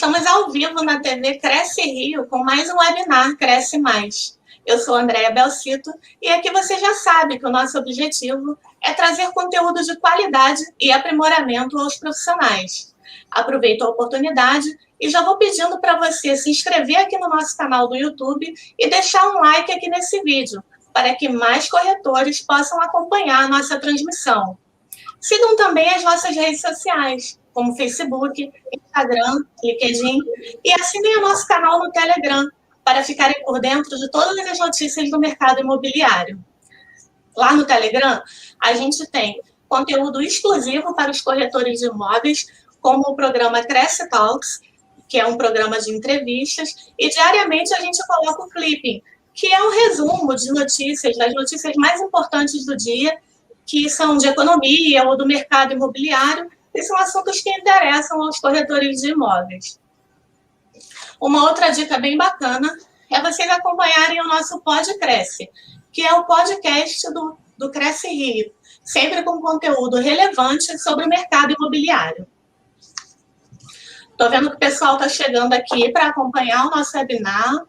Estamos ao vivo na TV Cresce Rio com mais um webinar Cresce Mais. Eu sou Andréa Belcito e aqui você já sabe que o nosso objetivo é trazer conteúdo de qualidade e aprimoramento aos profissionais. Aproveito a oportunidade e já vou pedindo para você se inscrever aqui no nosso canal do YouTube e deixar um like aqui nesse vídeo, para que mais corretores possam acompanhar a nossa transmissão. Sigam também as nossas redes sociais, como Facebook, Instagram, LinkedIn, e assinem o nosso canal no Telegram, para ficarem por dentro de todas as notícias do mercado imobiliário. Lá no Telegram, a gente tem conteúdo exclusivo para os corretores de imóveis, como o programa Cresce Talks, que é um programa de entrevistas, e diariamente a gente coloca o Clipping, que é um resumo de notícias, das notícias mais importantes do dia, que são de economia ou do mercado imobiliário, e são assuntos que interessam aos corretores de imóveis. Uma outra dica bem bacana é vocês acompanharem o nosso Pod Cresce, que é o podcast do Cresce Rio, sempre com conteúdo relevante sobre o mercado imobiliário. Estou vendo que o pessoal está chegando aqui para acompanhar o nosso webinar.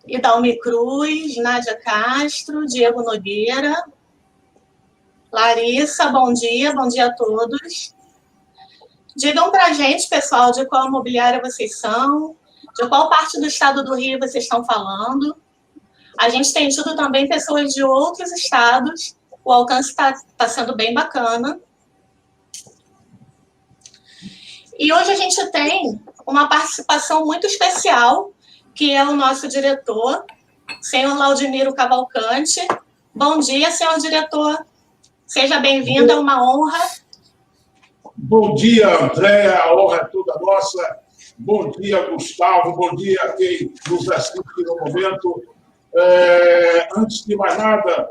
Idalmi Cruz, Nádia Castro, Diego Nogueira, Larissa, bom dia a todos. Digam para a gente, pessoal, de qual imobiliária vocês são, de qual parte do estado do Rio vocês estão falando. A gente tem tido também pessoas de outros estados, o alcance está sendo bem bacana. E hoje a gente tem uma participação muito especial, que é o nosso diretor, senhor Laudimiro Cavalcante. Bom dia, senhor diretor. Seja bem-vindo, é uma honra. Bom dia, Andréa, a honra é toda nossa. Bom dia, Gustavo, bom dia a quem nos assiste no momento. Antes de mais nada,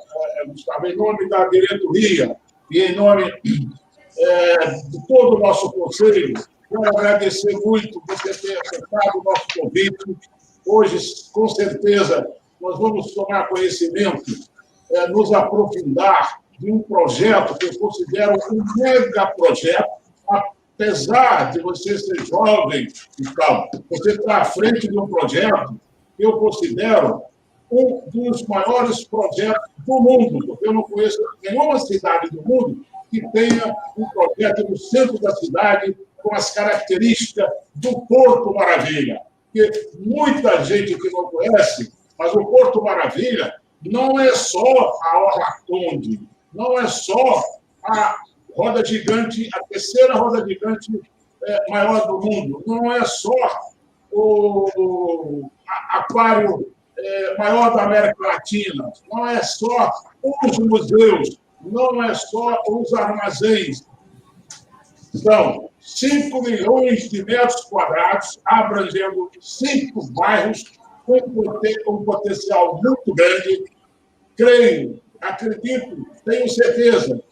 Gustavo, em nome da diretoria e em nome de todo o nosso conselho, quero agradecer muito você ter aceitado o nosso convite. Hoje, com certeza, nós vamos tomar conhecimento, nos aprofundar de um projeto que eu considero um mega projeto, apesar de você ser jovem, Gustavo, você está à frente de um projeto que eu considero um dos maiores projetos do mundo, porque eu não conheço nenhuma cidade do mundo que tenha um projeto no centro da cidade com as características do Porto Maravilha. Porque muita gente que não conhece, mas o Porto Maravilha não é só a Orla Conde, não é só a roda gigante, a terceira roda gigante maior do mundo, não é só o aquário maior da América Latina, não é só os museus, não é só os armazéns. São 5 milhões de metros quadrados, abrangendo 5 bairros, com um potencial muito grande. Creio, acredito, tenho certeza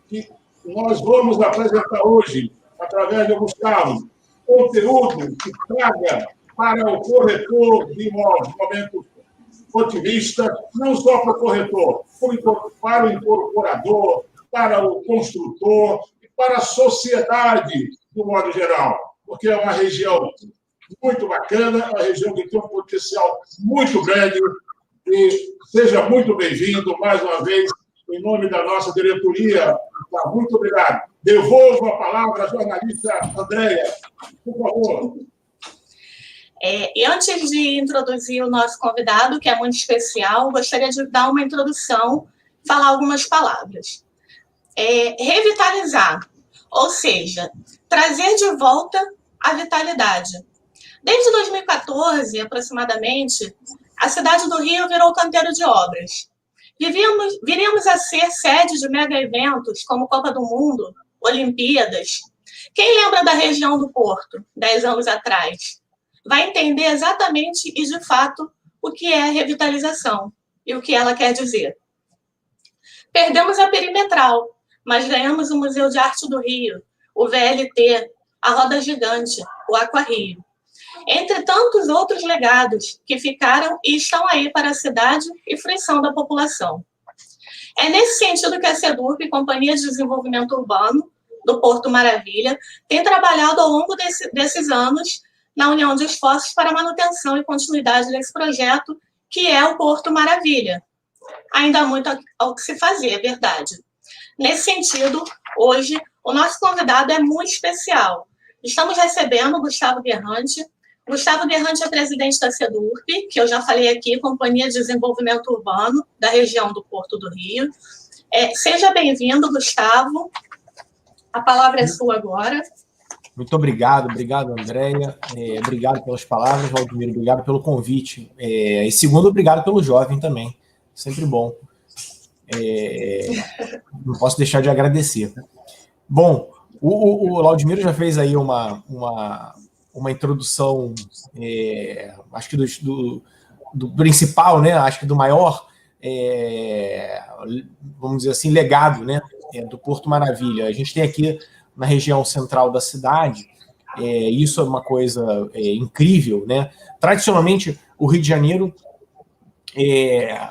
que nós vamos apresentar hoje, através do Gustavo, conteúdo que traga para o corretor de imóveis, momento otimista, não só para o corretor, para o incorporador, para o construtor e para a sociedade, do modo geral, porque é uma região muito bacana, uma região que tem um potencial muito grande. E seja muito bem-vindo, mais uma vez, em nome da nossa diretoria. Muito obrigado. Devolvo a palavra à jornalista Andréa, por favor. E antes de introduzir o nosso convidado, que é muito especial, gostaria de dar uma introdução, falar algumas palavras. Revitalizar, ou seja, trazer de volta a vitalidade. Desde 2014, aproximadamente, a cidade do Rio virou canteiro de obras. Viríamos a ser sede de mega-eventos como Copa do Mundo, Olimpíadas. Quem lembra da região do Porto, 10 anos atrás, vai entender exatamente e, de fato, o que é revitalização e o que ela quer dizer. Perdemos a Perimetral, mas ganhamos o Museu de Arte do Rio, o VLT, a Roda Gigante, o Aquarrio. Entre tantos outros legados que ficaram e estão aí para a cidade e fruição da população. É nesse sentido que a SEDURP, Companhia de Desenvolvimento Urbano, do Porto Maravilha, tem trabalhado ao longo desses anos na união de esforços para a manutenção e continuidade desse projeto, que é o Porto Maravilha. Ainda há muito ao que se fazer, é verdade. Nesse sentido, hoje, o nosso convidado é muito especial. Estamos recebendo o Gustavo Guerrante. Gustavo Guerrante é presidente da SEDURP, que eu já falei aqui, Companhia de Desenvolvimento Urbano da região do Porto do Rio. Seja bem-vindo, Gustavo. A palavra é sua agora. Muito obrigado, Andréia. Obrigado pelas palavras, Valdemiro. Obrigado pelo convite. E segundo, obrigado pelo jovem também. Sempre bom. Não posso deixar de agradecer. Bom, o Laudimiro já fez aí uma introdução, acho que do principal, né? Acho que do maior, vamos dizer assim, legado, né? Do Porto Maravilha. A gente tem aqui na região central da cidade, isso é uma coisa incrível, né? Tradicionalmente, o Rio de Janeiro,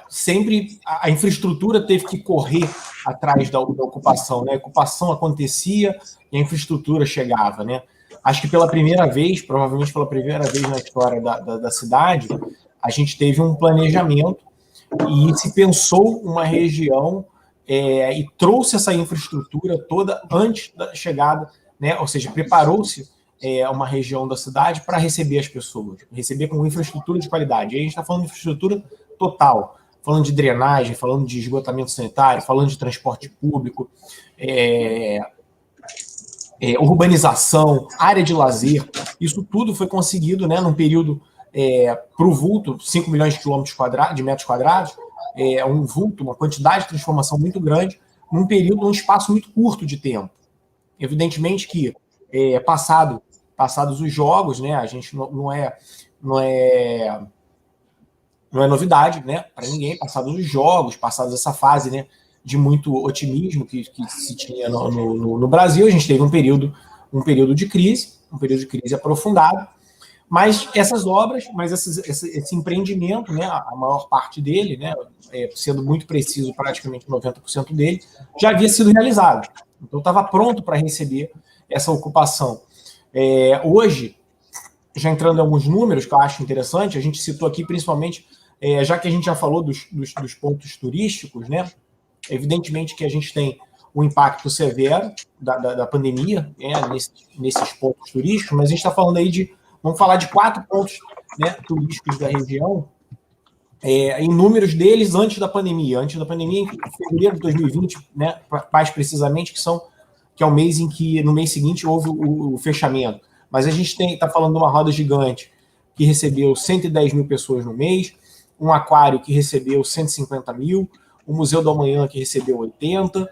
sempre a infraestrutura teve que correr atrás da ocupação, né? A ocupação acontecia e a infraestrutura chegava, né? Acho que pela primeira vez, provavelmente pela primeira vez na história da cidade, a gente teve um planejamento e se pensou uma região e trouxe essa infraestrutura toda antes da chegada, né? Ou seja, preparou-se uma região da cidade para receber as pessoas, receber com infraestrutura de qualidade. E aí a gente está falando de infraestrutura total, falando de drenagem, falando de esgotamento sanitário, falando de transporte público, urbanização, área de lazer. Isso tudo foi conseguido, né, num período para o vulto, 5 milhões de metros quadrados, um vulto, uma quantidade de transformação muito grande, num espaço muito curto de tempo. Evidentemente que, passados os jogos, né, a gente não é novidade, né, para ninguém, passados os jogos, passados essa fase, né, de muito otimismo que se tinha no Brasil, a gente teve um período de crise aprofundado, mas essas obras, esse empreendimento, né, a maior parte dele, né, sendo muito preciso, praticamente 90% dele, já havia sido realizado. Então, estava pronto para receber essa ocupação. Hoje, já entrando em alguns números que eu acho interessante, a gente citou aqui principalmente, já que a gente já falou dos pontos turísticos, né, evidentemente que a gente tem um impacto severo da pandemia, nesses pontos turísticos, mas a gente está falando aí vamos falar de 4 pontos, né, turísticos da região, em números deles antes da pandemia, em fevereiro de 2020, né, mais precisamente, que é o mês em que, no mês seguinte, houve o fechamento. Mas a gente está falando de uma roda gigante que recebeu 110 mil pessoas no mês, um aquário que recebeu 150 mil, o Museu do Amanhã que recebeu 80,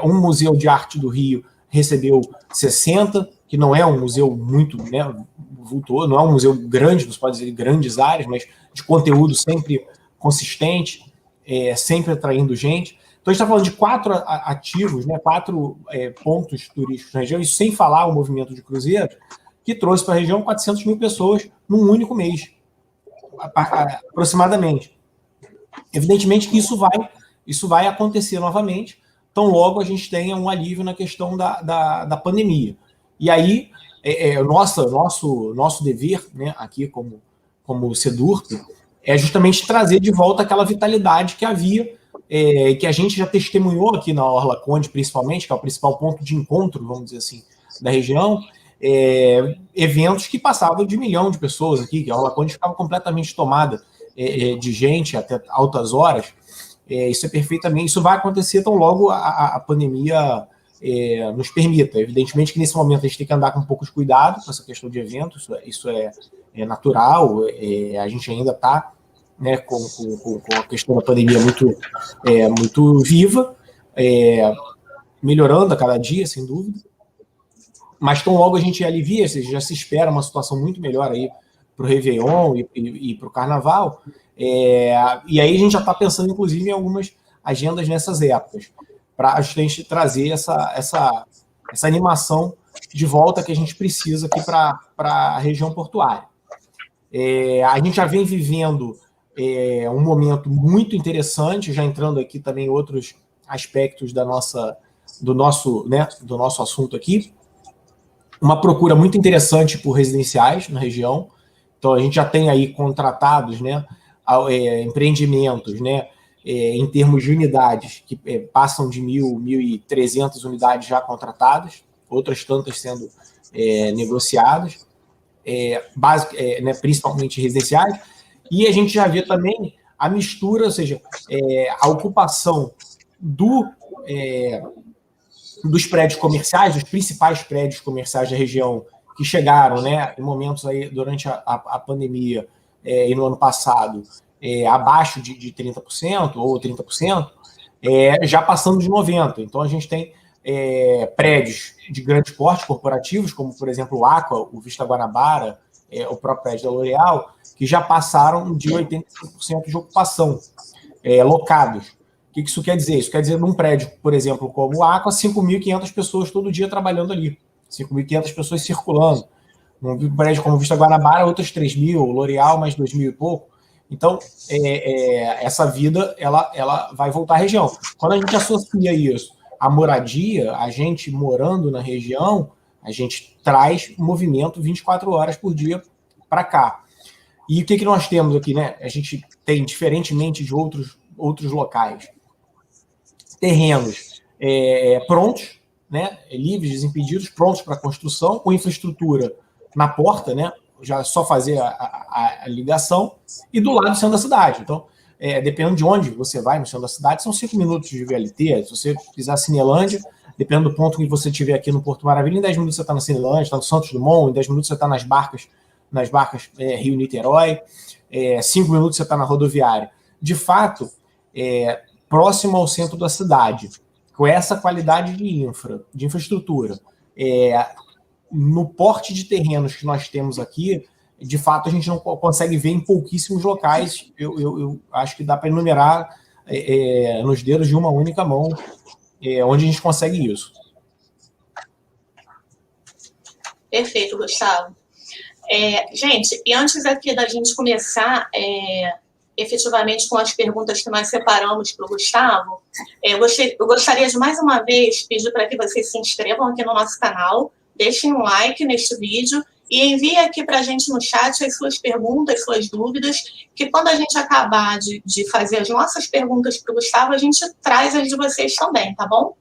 um Museu de Arte do Rio recebeu 60, que não é um museu muito, né, vultuoso, não é um museu grande, não se pode dizer grandes áreas, mas de conteúdo sempre consistente, sempre atraindo gente. Então, a gente está falando de 4 ativos, né, 4 pontos turísticos na região, isso sem falar o movimento de cruzeiros, que trouxe para a região 400 mil pessoas num único mês, aproximadamente. Evidentemente que isso vai acontecer novamente, tão logo a gente tenha um alívio na questão da pandemia. E aí, nosso dever, né, aqui como SEDURP, é justamente trazer de volta aquela vitalidade que havia, que a gente já testemunhou aqui na Orla Conde, principalmente, que é o principal ponto de encontro, vamos dizer assim, da região, eventos que passavam de 1 milhão de pessoas aqui, que a Orla Conde ficava completamente tomada de gente até altas horas. Isso vai acontecer tão logo a pandemia nos permita. Evidentemente que nesse momento a gente tem que andar com um pouco de cuidado com essa questão de eventos, isso é natural, a gente ainda está, né, com a questão da pandemia muito viva, melhorando a cada dia, sem dúvida, mas tão logo a gente alivia, ou seja, já se espera uma situação muito melhor aí para o Réveillon e para o Carnaval, e aí a gente já está pensando, inclusive, em algumas agendas nessas épocas, para a gente trazer essa animação de volta que a gente precisa aqui para a região portuária. A gente já vem vivendo um momento muito interessante, já entrando aqui também em outros aspectos da nossa do nosso assunto aqui, uma procura muito interessante por residenciais na região. Então, a gente já tem aí contratados, né, empreendimentos, né, em termos de unidades, que passam de 1.300 unidades já contratadas, outras tantas sendo negociadas, né, principalmente residenciais. E a gente já vê também a mistura, ou seja, a ocupação dos prédios comerciais, dos principais prédios comerciais da região, que chegaram, né, em momentos aí durante a pandemia e no ano passado, abaixo de 30% ou 30%, já passando de 90%. Então, a gente tem prédios de grande porte corporativos, como, por exemplo, o Aqua, o Vista Guanabara, o próprio prédio da L'Oréal, que já passaram de 85% de ocupação, locados. O que isso quer dizer? Isso quer dizer, num prédio, por exemplo, como o Aqua, 5.500 pessoas todo dia trabalhando ali, 5.500 pessoas circulando. Num prédio como o Vista Guanabara, outras 3.000, L'Oréal, mais 2.000 e pouco. Então, essa vida ela vai voltar à região. Quando a gente associa isso à moradia, a gente morando na região, a gente traz movimento 24 horas por dia para cá. E o que nós temos aqui, né? A gente tem, diferentemente de outros locais, terrenos prontos, né? Livres, desimpedidos, prontos para construção, com infraestrutura na porta, né? Já só fazer a ligação, e do lado do centro da cidade. Então, dependendo de onde você vai no centro da cidade, são 5 minutos de VLT. Se você quiser Cinelândia, dependendo do ponto que você estiver aqui no Porto Maravilha, em 10 minutos você está na Cinelândia, está no Santos Dumont, em 10 minutos você está nas barcas Rio-Niterói, 5 minutos você está na rodoviária. De fato, próximo ao centro da cidade, com essa qualidade de infraestrutura, no porte de terrenos que nós temos aqui, de fato, a gente não consegue ver em pouquíssimos locais. Eu acho que dá para enumerar nos dedos de uma única mão onde a gente consegue isso. Perfeito, Gustavo. Gente, e antes aqui da gente começar efetivamente com as perguntas que nós separamos para o Gustavo, eu gostaria de mais uma vez pedir para que vocês se inscrevam aqui no nosso canal, deixem um like neste vídeo e enviem aqui para a gente no chat as suas perguntas, suas dúvidas, que quando a gente acabar de fazer as nossas perguntas para o Gustavo, a gente traz as de vocês também, tá bom?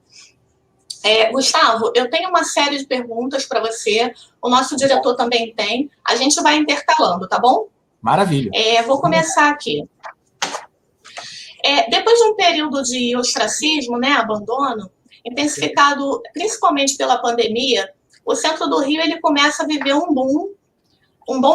Gustavo, eu tenho uma série de perguntas para você, o nosso diretor também tem, a gente vai intercalando, tá bom? Maravilha. Vou começar aqui. Depois de um período de ostracismo, né, abandono, intensificado principalmente pela pandemia, o centro do Rio ele começa a viver um bom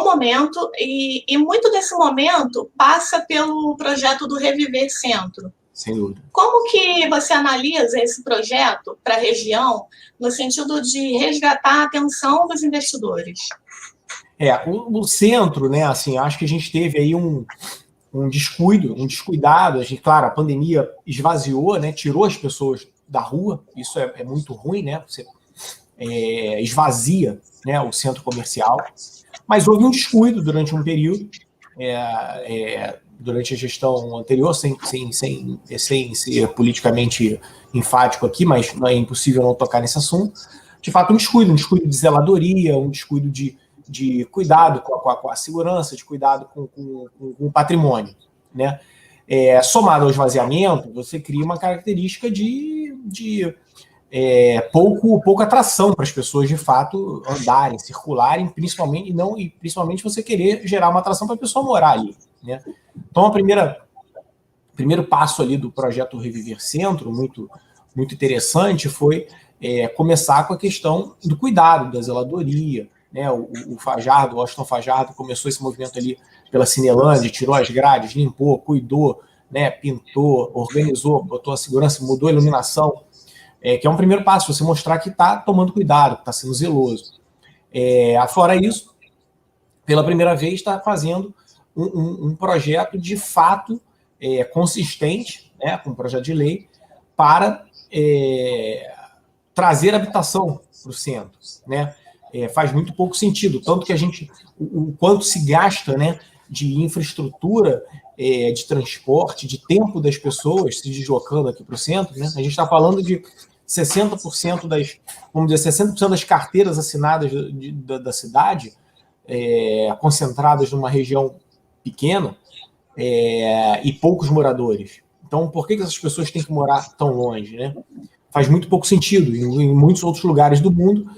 momento, e muito desse momento passa pelo projeto do Reviver Centro. Sem dúvida. Como que você analisa esse projeto para a região, no sentido de resgatar a atenção dos investidores? O centro, né, assim, acho que a gente teve aí um descuidado. Claro, a pandemia esvaziou, né, tirou as pessoas da rua, isso é muito ruim, né, você esvazia, né, o centro comercial, mas houve um descuido durante um período, durante a gestão anterior, sem ser politicamente enfático aqui, mas não é impossível não tocar nesse assunto. De fato, um descuido de zeladoria, um descuido de cuidado com a segurança, de cuidado com o patrimônio, né? Somado ao esvaziamento, você cria uma característica de pouca atração para as pessoas, de fato, andarem, circularem, principalmente você querer gerar uma atração para a pessoa morar ali, né? Então, o primeiro passo ali do projeto Reviver Centro, muito, muito interessante, foi começar com a questão do cuidado, da zeladoria, né? O Washington Fajardo começou esse movimento ali pela Cinelândia, tirou as grades, limpou, cuidou, né? Pintou, organizou, botou a segurança, mudou a iluminação, que é um primeiro passo, você mostrar que está tomando cuidado, que está sendo zeloso. Fora isso, pela primeira vez, está fazendo um projeto de fato consistente, né, com um projeto de lei, para trazer habitação para o centro, né? Faz muito pouco sentido, tanto que o quanto se gasta, né, de infraestrutura, de transporte, de tempo das pessoas se deslocando aqui para o centro, né? A gente está falando de 60% vamos dizer, 60% das carteiras assinadas da cidade, concentradas numa região pequena, e poucos moradores. Então, por que essas pessoas têm que morar tão longe, né? Faz muito pouco sentido. Em muitos outros lugares do mundo,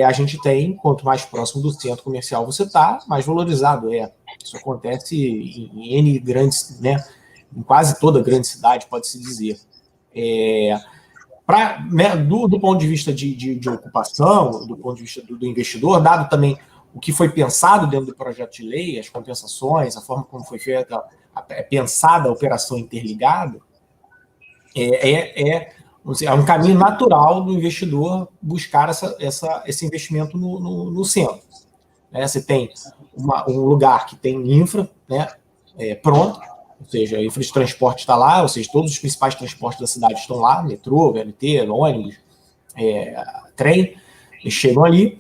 a gente tem, quanto mais próximo do centro comercial você está, mais valorizado é. Isso acontece em N grandes, né? Em quase toda grande cidade, pode-se dizer. Né, do ponto de vista de ocupação, do ponto de vista do investidor, dado também o que foi pensado dentro do projeto de lei, as compensações, a forma como foi feita, pensada a operação interligada, é um caminho natural do investidor buscar esse investimento no centro. Né? Você tem um lugar que tem infra, né, pronto, ou seja, a infra de transporte está lá, ou seja, todos os principais transportes da cidade estão lá, metrô, VLT, ônibus, trem, eles chegam ali,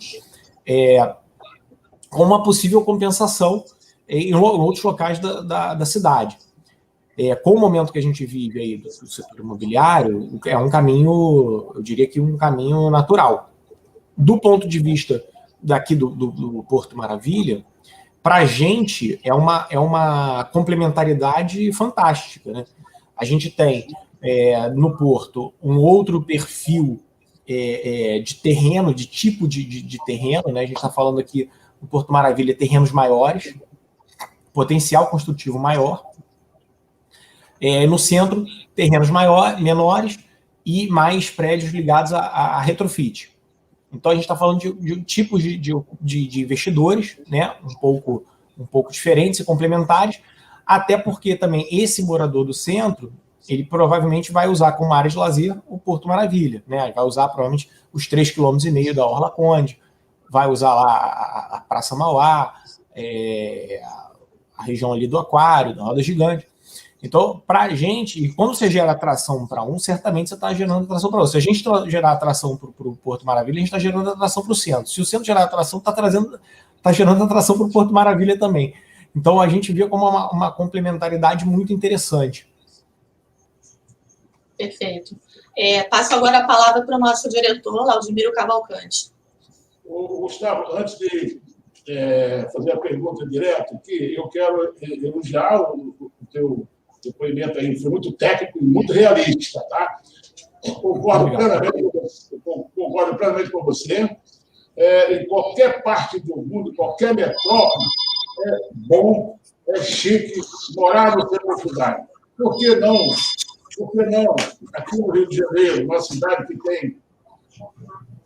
com uma possível compensação em outros locais da cidade. Com o momento que a gente vive aí do setor imobiliário, é um caminho, eu diria que um caminho natural. Do ponto de vista daqui do Porto Maravilha, para a gente é uma complementaridade fantástica, né? A gente tem no Porto um outro perfil de terreno, de tipo de terreno, né? A gente está falando aqui no Porto Maravilha, terrenos maiores, potencial construtivo maior. No centro, terrenos menores e mais prédios ligados a retrofit. Então, a gente está falando de tipos de investidores, né? um pouco diferentes e complementares, até porque também esse morador do centro, ele provavelmente vai usar como área de lazer o Porto Maravilha, né? Vai usar provavelmente os 3,5 km da Orla Conde, vai usar lá a Praça Mauá, a região ali do Aquário, da Roda Gigante. Então, para a gente, quando você gera atração para um, certamente você está gerando atração para outro. Se a gente gerar atração para o Porto Maravilha, a gente está gerando atração para o centro. Se o centro gerar atração, está gerando atração para o Porto Maravilha também. Então, a gente vê como uma complementaridade muito interessante. Perfeito. Passo agora a palavra para o nosso diretor, Laudimiro Cavalcante. Gustavo, antes de fazer a pergunta direta aqui, eu quero elogiar o teu depoimento aí, foi muito técnico e muito realista, tá? Concordo plenamente com você. Em qualquer parte do mundo, qualquer metrópole, é bom, é chique morar no centro da cidade. Por que não? Aqui no Rio de Janeiro, uma cidade que tem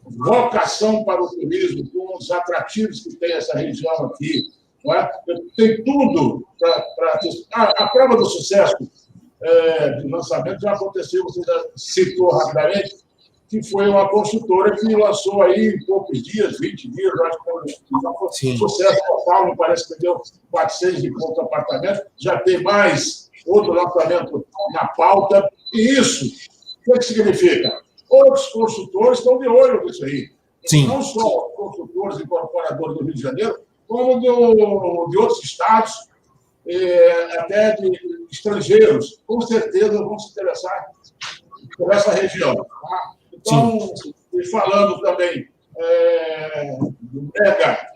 vocação para o turismo, com os atrativos que tem essa região aqui, não é? Tem tudo para... A prova do sucesso de lançamento já aconteceu, você já citou rapidamente, que foi uma construtora que lançou aí em poucos dias, 20 dias, acho que foi um sucesso total, me parece que deu 400 e poucos apartamentos, já tem mais outro lançamento na pauta, e isso, o que significa? Outros construtores estão de olho nisso aí. Sim. Não só os construtores e incorporadores do Rio de Janeiro, como de outros estados, até de estrangeiros, com certeza vão se interessar por essa região. Tá? Então, e falando também do mega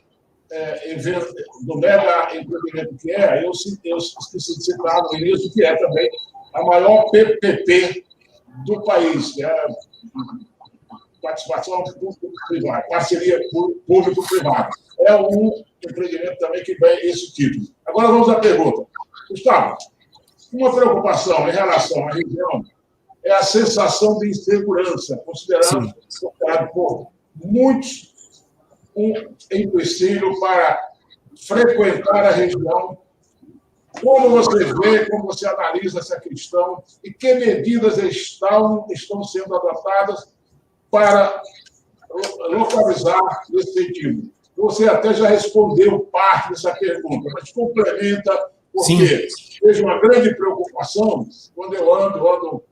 empreendimento que eu esqueci de citar no início, que é também a maior PPP do país, que é participação público-privada, parceria público-privada. É um empreendimento também que vem esse título. Agora vamos à pergunta. Gustavo, uma preocupação em relação à região é a sensação de insegurança, considerado por muitos um empecilho para frequentar a região. Como você vê, como você analisa essa questão e que medidas estão sendo adotadas para localizar esse sentido? Você até já respondeu parte dessa pergunta, mas complementa, porque vejo uma grande preocupação quando eu ando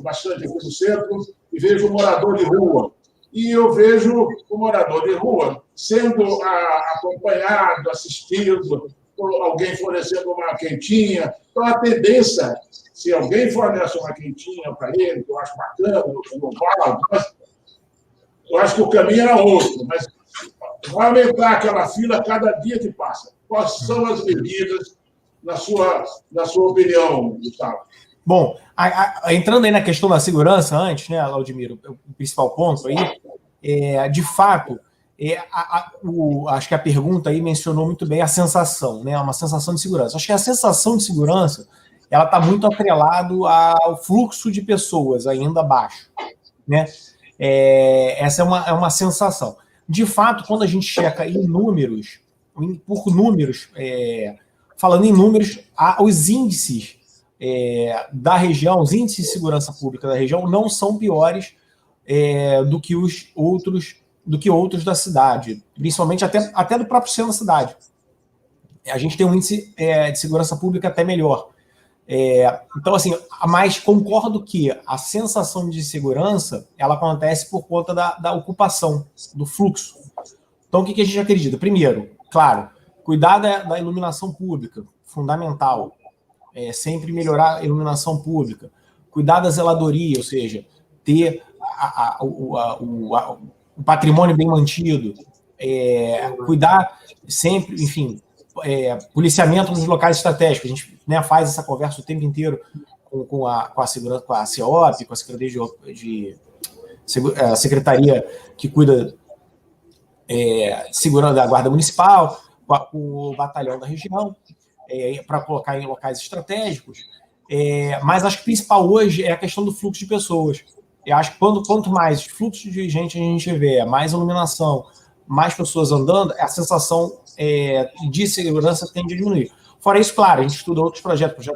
bastante aqui no centro e vejo um morador de rua. E eu vejo o morador de rua sendo acompanhado, assistido, por alguém fornecendo uma quentinha. Então, a tendência Se alguém fornece uma quentinha para ele, que eu acho bacana, eu não falo, mas eu acho que o caminho era outro, mas vai aumentar aquela fila cada dia que passa. Quais são as medidas, na sua opinião, Gustavo? Bom, entrando aí na questão da segurança antes, né, Laudimiro, o principal ponto aí, de fato, acho que a pergunta aí mencionou muito bem a sensação, né, uma sensação de segurança. Acho que a sensação de segurança, ela está muito atrelado ao fluxo de pessoas ainda baixo, né? Essa é uma sensação. De fato, quando a gente checa em números, falando em números, os índices da região, os índices de segurança pública da região não são piores do que outros da cidade, principalmente até do próprio centro da cidade. A gente tem um índice de segurança pública até melhor. Então, assim, mas concordo que a sensação de segurança ela acontece por conta da ocupação, do fluxo. Então, o que a gente acredita? Primeiro, claro, cuidar da iluminação pública, fundamental. Sempre melhorar a iluminação pública. Cuidar da zeladoria, ou seja, ter o patrimônio bem mantido. Cuidar sempre, enfim, policiamento nos locais estratégicos. A gente, né, faz essa conversa o tempo inteiro com a segurança, com a CEOP, com a Secretaria que cuida segurança da Guarda Municipal, com o batalhão da região, para colocar em locais estratégicos. Mas acho que o principal hoje é a questão do fluxo de pessoas. Eu acho que quanto mais fluxo de gente a gente vê, mais iluminação, mais pessoas andando, a sensação de segurança tende a diminuir. Fora isso, claro, a gente estuda outros projetos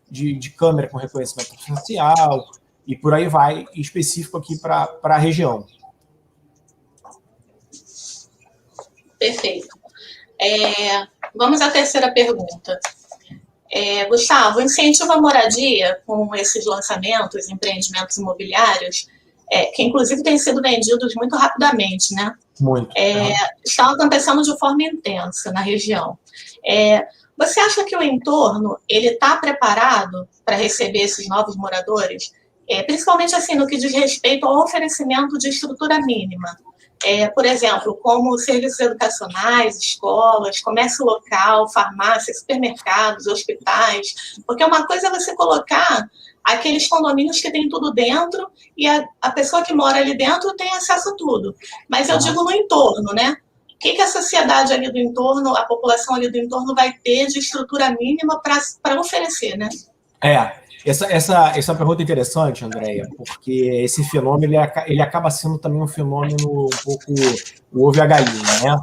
de câmera com reconhecimento facial e por aí vai, específico aqui para a região. Perfeito. Vamos à terceira pergunta. Gustavo, incentivo à moradia com esses lançamentos, empreendimentos imobiliários, que inclusive têm sido vendidos muito rapidamente, né? Muito. Estão acontecendo de forma intensa na região. Você acha que o entorno ele está preparado para receber esses novos moradores? Principalmente assim no que diz respeito ao oferecimento de estrutura mínima. Por exemplo, como serviços educacionais, escolas, comércio local, farmácias, supermercados, hospitais. Porque uma coisa é você colocar aqueles condomínios que tem tudo dentro e a pessoa que mora ali dentro tem acesso a tudo. Mas eu digo no entorno, né? O que a sociedade ali do entorno, a população ali do entorno vai ter de estrutura mínima para oferecer, né? Essa pergunta é interessante, Andréia, porque esse fenômeno ele acaba sendo também um fenômeno um pouco o ovo e a galinha, né?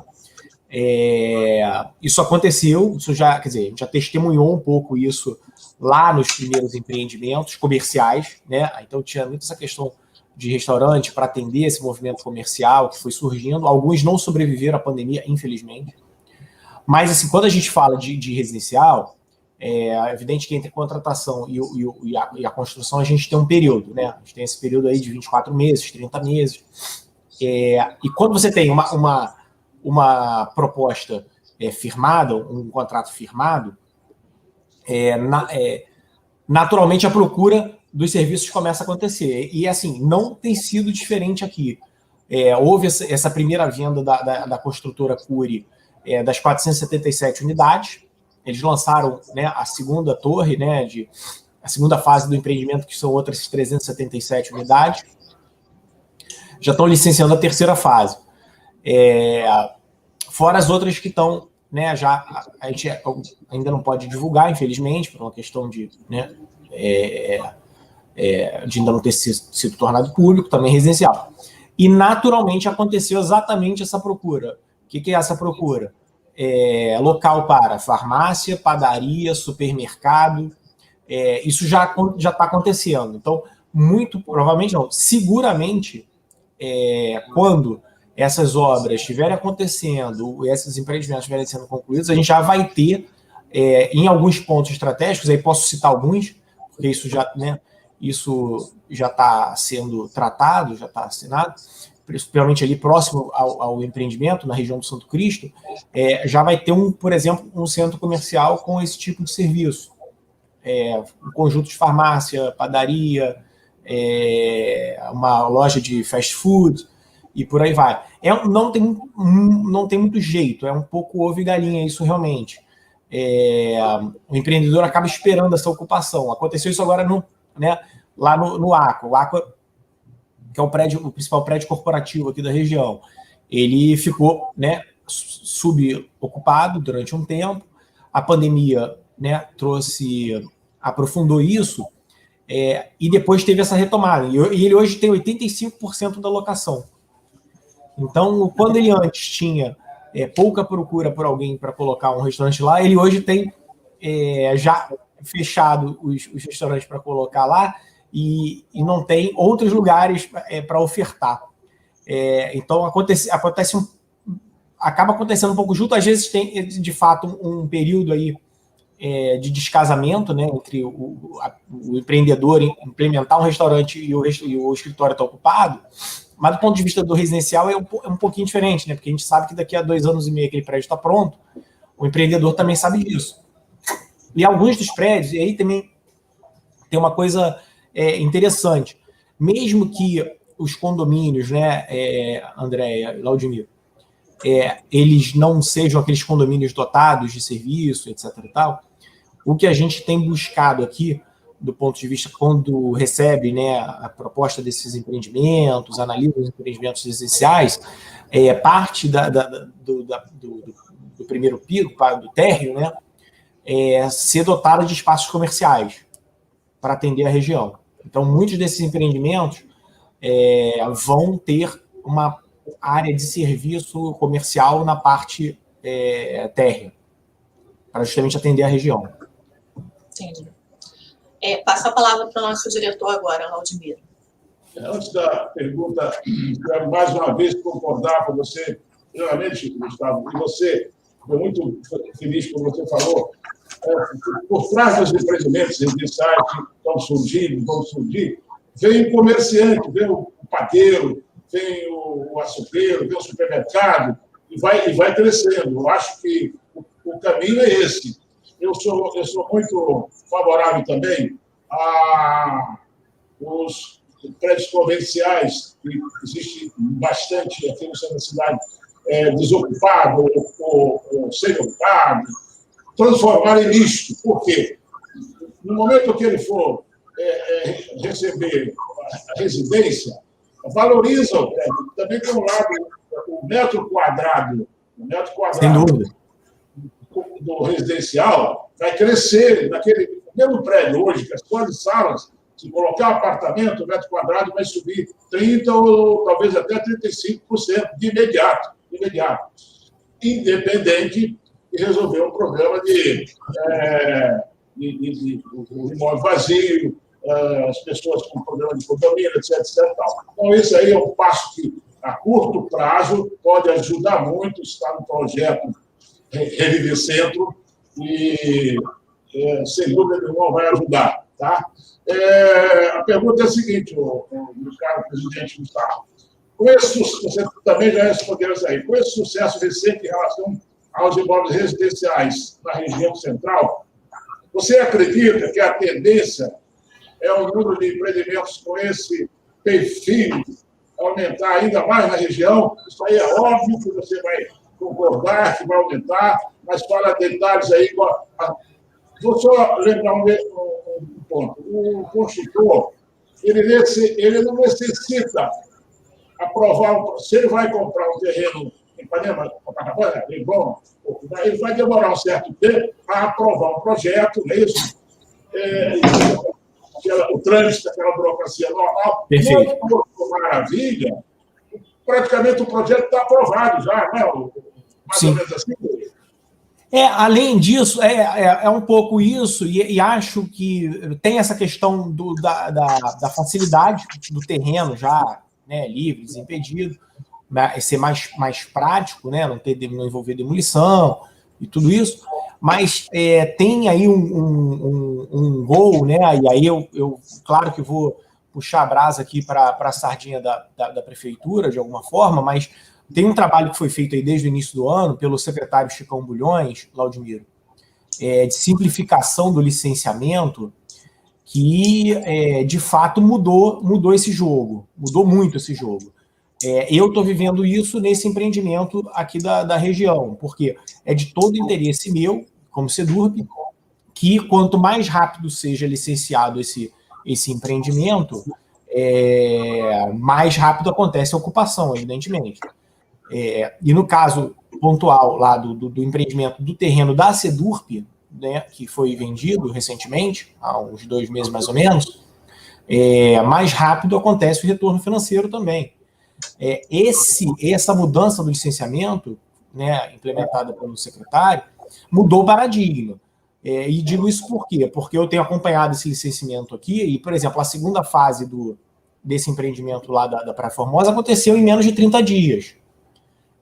Isso aconteceu, a gente já testemunhou um pouco isso lá nos primeiros empreendimentos comerciais, né? Então tinha muito essa questão de restaurante para atender esse movimento comercial que foi surgindo. Alguns não sobreviveram à pandemia, infelizmente. Mas, assim, quando a gente fala de residencial, é evidente que entre a contratação e a construção a gente tem um período, né? A gente tem esse período aí de 24 meses, 30 meses. E quando você tem uma proposta firmada, um contrato firmado, naturalmente a procura dos serviços começa a acontecer. E, assim, não tem sido diferente aqui. Houve essa primeira venda da construtora Cury das 477 unidades. Eles lançaram, né, a segunda torre, né, a segunda fase do empreendimento, que são outras 377 unidades. Já estão licenciando a terceira fase. Fora as outras que estão, né, a gente ainda não pode divulgar, infelizmente, por uma questão de, né, de ainda não ter sido tornado público, também residencial. E, naturalmente, aconteceu exatamente essa procura. O que é essa procura? Local para farmácia, padaria, supermercado. Isso já está acontecendo. Então, muito provavelmente, não, seguramente, quando essas obras estiverem acontecendo, esses empreendimentos estiverem sendo concluídos, a gente já vai ter, em alguns pontos estratégicos, aí posso citar alguns, porque isso já está sendo tratado, já está assinado, principalmente ali próximo ao empreendimento, na região do Santo Cristo, já vai ter, por exemplo, um centro comercial com esse tipo de serviço. um conjunto de farmácia, padaria, uma loja de fast food e por aí vai. Não tem muito jeito, é um pouco ovo e galinha isso realmente. O empreendedor acaba esperando essa ocupação. Aconteceu isso agora lá no Aqua. O Aqua, que é o principal prédio corporativo aqui da região, ele ficou subocupado durante um tempo. A pandemia aprofundou isso, e depois teve essa retomada. E ele hoje tem 85% da locação. Então, quando ele antes tinha pouca procura por alguém para colocar um restaurante lá, ele hoje tem já fechado os restaurantes para colocar lá e não tem outros lugares para ofertar. Então, acaba acontecendo um pouco junto. Às vezes tem, de fato, um período aí de descasamento, né, entre o empreendedor implementar um restaurante e o escritório está ocupado. Mas do ponto de vista do residencial é um pouquinho diferente, né? Porque a gente sabe que daqui a 2 anos e meio aquele prédio está pronto, o empreendedor também sabe disso. E alguns dos prédios, e aí também tem uma coisa interessante, mesmo que os condomínios, né, Andréia e Laudimir, eles não sejam aqueles condomínios dotados de serviço, etc. e tal, o que a gente tem buscado aqui, do ponto de vista quando recebe, né, a proposta desses empreendimentos, analisa os empreendimentos residenciais, parte do primeiro piso, do térreo, né, ser dotada de espaços comerciais para atender a região. Então, muitos desses empreendimentos vão ter uma área de serviço comercial na parte térrea, para justamente atender a região. Entendi. Passo a palavra para o nosso diretor agora, Laudimir. Antes da pergunta, quero mais uma vez concordar com você, primeiramente, Gustavo, e você, estou muito feliz com o que você falou, por trás dos empreendimentos residenciais que vão surgir, vem o comerciante, vem o padeiro, vem o açougueiro, vem o supermercado, e vai crescendo. Eu acho que o caminho é esse. Eu sou muito favorável também aos prédios comerciais, que existe bastante aqui no centro da cidade, desocupado ou sem ocupado, transformar em misto. Por quê? No momento que ele for receber a residência, valoriza o prédio. Também tem um lado, o metro quadrado sem dúvida, do residencial vai crescer naquele mesmo prédio hoje, que as 4 salas, se colocar apartamento, o metro quadrado vai subir 30% ou talvez até 35% de imediato, independente de resolver um problema de imóvel vazio, as pessoas com problema de condomínio, etc. Então, esse aí é um passo que, a curto prazo, pode ajudar muito, está no projeto Reviver Centro, e, sem dúvida nenhuma, vai ajudar. Tá? A pergunta é a seguinte, o caro presidente Gustavo. Você também já respondeu isso aí. Com esse sucesso recente em relação aos imóveis residenciais na região central, você acredita que a tendência é o número de empreendimentos com esse perfil aumentar ainda mais na região? Isso aí é óbvio que você vai concordar, que vai aumentar, mas fala detalhes aí. Vou só lembrar um ponto. O construtor, ele não necessita aprovar, se ele vai comprar um terreno em Ipanema, Copacabana, Leblon, ele vai demorar um certo tempo para aprovar um projeto, não é isso? O trânsito daquela burocracia normal. Perfeito. Maravilha, praticamente o projeto está aprovado já, né? Mais Sim. ou menos assim. Além disso, é um pouco isso, e acho que tem essa questão da facilidade do terreno já, né, livre, desimpedido, né, ser mais prático, né, não envolver demolição e tudo isso, mas tem aí um gol, né, e aí eu claro que vou puxar a brasa aqui para a sardinha da prefeitura, de alguma forma, mas tem um trabalho que foi feito aí desde o início do ano pelo secretário Chicão Bulhões, Laudimiro, de simplificação do licenciamento que, de fato, mudou esse jogo, mudou muito esse jogo. Eu estou vivendo isso nesse empreendimento aqui da região, porque é de todo interesse meu, como Sedurp, que quanto mais rápido seja licenciado esse empreendimento, mais rápido acontece a ocupação, evidentemente. E no caso pontual lá do empreendimento do terreno da Sedurp, né, que foi vendido recentemente, há uns 2 meses mais ou menos, mais rápido acontece o retorno financeiro também. Essa mudança do licenciamento, né, implementada pelo secretário, mudou o paradigma. E digo isso por quê? Porque eu tenho acompanhado esse licenciamento aqui e, por exemplo, a segunda fase desse empreendimento lá da Praia Formosa aconteceu em menos de 30 dias.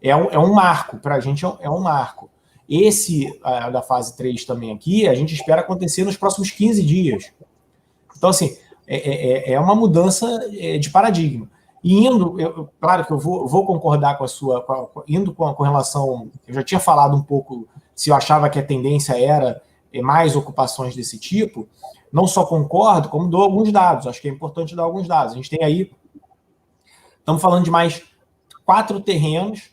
É um marco, para a gente é um marco. Esse da fase 3 também aqui, a gente espera acontecer nos próximos 15 dias. Então, assim, é uma mudança de paradigma. E claro que eu vou concordar com a sua, com relação, eu já tinha falado um pouco, se eu achava que a tendência era mais ocupações desse tipo, não só concordo, como dou alguns dados, acho que é importante dar alguns dados. A gente tem aí, estamos falando de mais 4 terrenos,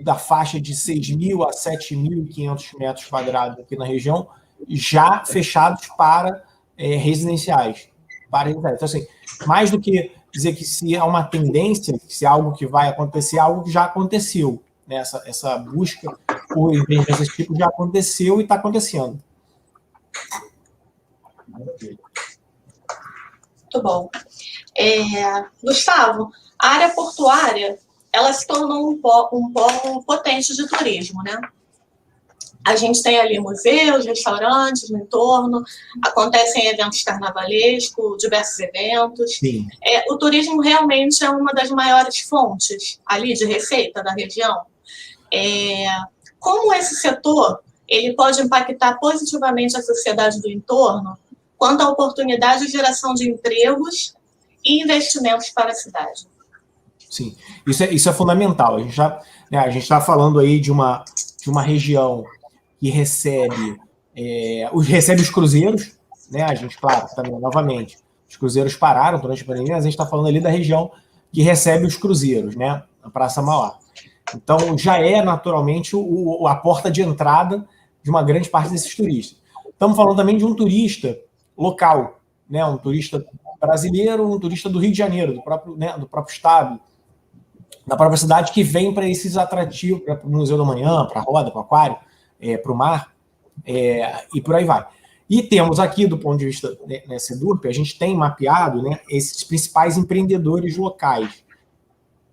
da faixa de 6.000 a 7.500 metros quadrados aqui na região, já fechados para residenciais. Então, assim, mais do que dizer que se é uma tendência, se é algo que vai acontecer, é algo que já aconteceu. Né? Essa busca por empreendimentos desse tipo já aconteceu e está acontecendo. Muito bom. Gustavo, a área portuária, ela se tornou um polo potente de turismo, né? A gente tem ali museus, restaurantes no entorno, acontecem eventos carnavalescos, diversos eventos. Sim. O turismo realmente é uma das maiores fontes ali de receita da região. Como esse setor ele pode impactar positivamente a sociedade do entorno quanto à oportunidade de geração de empregos e investimentos para a cidade? Sim, isso é fundamental. A gente está falando aí de uma região que recebe os cruzeiros, né? A gente, claro, também, novamente, os cruzeiros pararam durante a pandemia, mas a gente está falando ali da região que recebe os cruzeiros, né? A Praça Mauá. Então, já é naturalmente a porta de entrada de uma grande parte desses turistas. Estamos falando também de um turista local, né? Um turista brasileiro, um turista do Rio de Janeiro, do próprio estado, da própria cidade, que vem para esses atrativos, para o Museu da Manhã, para a roda, para o aquário, para o mar, e por aí vai. E temos aqui, do ponto de vista da Sedurp, a gente tem mapeado, né, esses principais empreendedores locais.